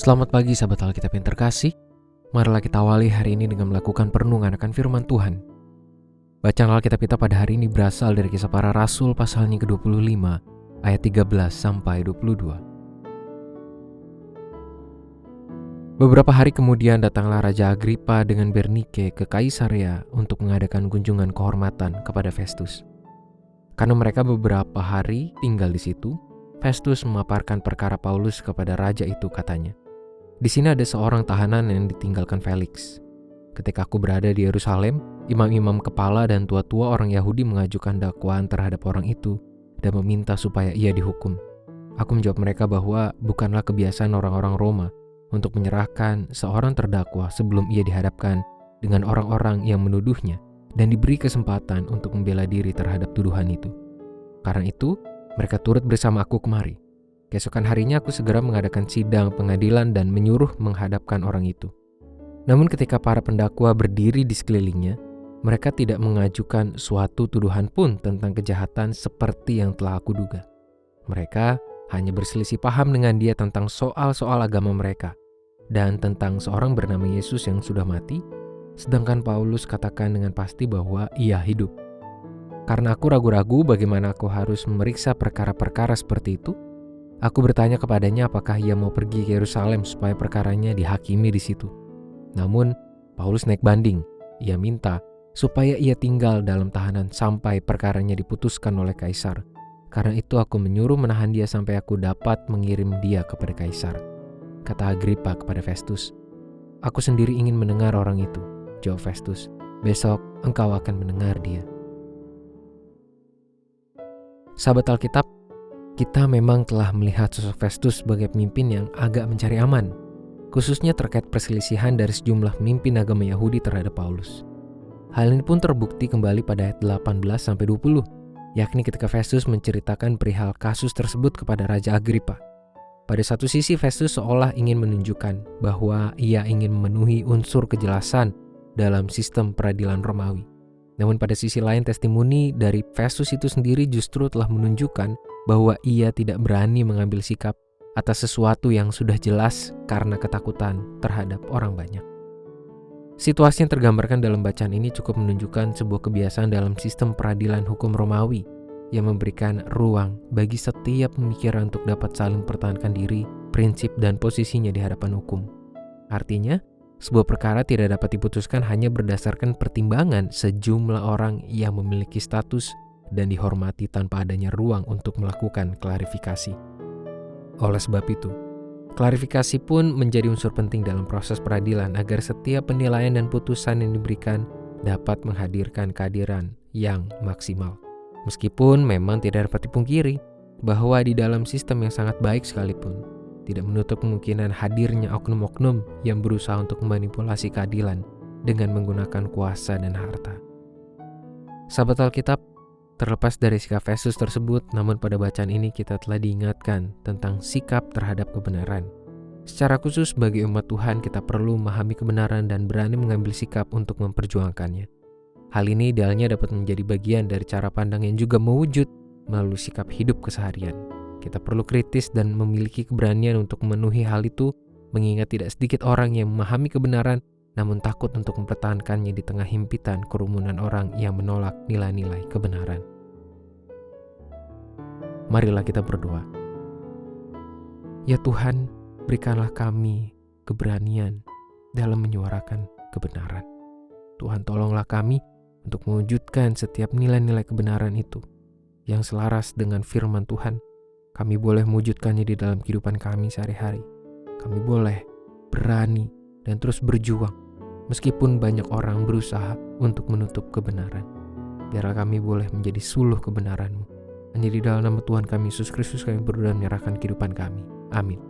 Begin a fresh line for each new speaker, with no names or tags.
Selamat pagi sahabat Alkitab yang terkasih. Marilah kita awali hari ini dengan melakukan perenungan akan firman Tuhan. Bacaan Alkitab kita pada hari ini berasal dari Kisah Para Rasul pasalnya ke-25 ayat 13 sampai 22. Beberapa hari kemudian datanglah Raja Agripa dengan Bernike ke Kaisarea untuk mengadakan kunjungan kehormatan kepada Festus. Karena mereka beberapa hari tinggal di situ, Festus memaparkan perkara Paulus kepada raja itu, katanya, "Di sini ada seorang tahanan yang ditinggalkan Felix. Ketika aku berada di Yerusalem, imam-imam kepala dan tua-tua orang Yahudi mengajukan dakwaan terhadap orang itu dan meminta supaya ia dihukum. Aku menjawab mereka bahwa bukanlah kebiasaan orang-orang Roma untuk menyerahkan seorang terdakwa sebelum ia dihadapkan dengan orang-orang yang menuduhnya dan diberi kesempatan untuk membela diri terhadap tuduhan itu. Karena itu, mereka turut bersama aku kemari. Keesokan harinya aku segera mengadakan sidang pengadilan dan menyuruh menghadapkan orang itu. Namun ketika para pendakwa berdiri di sekelilingnya, mereka tidak mengajukan suatu tuduhan pun tentang kejahatan seperti yang telah aku duga. Mereka hanya berselisih paham dengan dia tentang soal-soal agama mereka dan tentang seorang bernama Yesus yang sudah mati, sedangkan Paulus katakan dengan pasti bahwa ia hidup. Karena aku ragu-ragu bagaimana aku harus memeriksa perkara-perkara seperti itu, aku bertanya kepadanya apakah ia mau pergi ke Yerusalem supaya perkaranya dihakimi di situ. Namun, Paulus naik banding. Ia minta supaya ia tinggal dalam tahanan sampai perkaranya diputuskan oleh Kaisar. Karena itu aku menyuruh menahan dia sampai aku dapat mengirim dia kepada Kaisar. Kata Agripa kepada Festus, "Aku sendiri ingin mendengar orang itu." Jawab Festus, "Besok engkau akan mendengar dia." Sahabat Alkitab, kita memang telah melihat sosok Festus sebagai pemimpin yang agak mencari aman, khususnya terkait perselisihan dari sejumlah pemimpin agama Yahudi terhadap Paulus. Hal ini pun terbukti kembali pada ayat 18-20, yakni ketika Festus menceritakan perihal kasus tersebut kepada Raja Agripa. Pada satu sisi Festus seolah ingin menunjukkan bahwa ia ingin memenuhi unsur kejelasan dalam sistem peradilan Romawi. Namun pada sisi lain testimoni dari Festus itu sendiri justru telah menunjukkan bahwa ia tidak berani mengambil sikap atas sesuatu yang sudah jelas karena ketakutan terhadap orang banyak. Situasi yang tergambarkan dalam bacaan ini cukup menunjukkan sebuah kebiasaan dalam sistem peradilan hukum Romawi yang memberikan ruang bagi setiap pemikiran untuk dapat saling mempertahankan diri, prinsip, dan posisinya di hadapan hukum. Artinya, sebuah perkara tidak dapat diputuskan hanya berdasarkan pertimbangan sejumlah orang yang memiliki status dan dihormati tanpa adanya ruang untuk melakukan klarifikasi. Oleh sebab itu, klarifikasi pun menjadi unsur penting dalam proses peradilan agar setiap penilaian dan putusan yang diberikan dapat menghadirkan kehadiran yang maksimal. Meskipun memang tidak dapat dipungkiri bahwa di dalam sistem yang sangat baik sekalipun, tidak menutup kemungkinan hadirnya oknum-oknum yang berusaha untuk memanipulasi keadilan dengan menggunakan kuasa dan harta. Sahabat Alkitab, terlepas dari sikap Festus tersebut, namun pada bacaan ini kita telah diingatkan tentang sikap terhadap kebenaran. Secara khusus bagi umat Tuhan kita perlu memahami kebenaran dan berani mengambil sikap untuk memperjuangkannya. Hal ini idealnya dapat menjadi bagian dari cara pandang yang juga mewujud melalui sikap hidup keseharian. Kita perlu kritis dan memiliki keberanian untuk memenuhi hal itu, mengingat tidak sedikit orang yang memahami kebenaran namun takut untuk mempertahankannya di tengah himpitan kerumunan orang yang menolak nilai-nilai kebenaran. Marilah kita berdoa. Ya Tuhan, berikanlah kami keberanian dalam menyuarakan kebenaran. Tuhan, tolonglah kami untuk mewujudkan setiap nilai-nilai kebenaran itu yang selaras dengan firman Tuhan. Kami boleh mewujudkannya di dalam kehidupan kami sehari-hari. Kami boleh berani dan terus berjuang meskipun banyak orang berusaha untuk menutup kebenaran. Biarlah kami boleh menjadi suluh kebenaran-Mu. Hanya di dalam nama Tuhan kami Yesus Kristus kami berdoa dan menyerahkan kehidupan kami. Amin.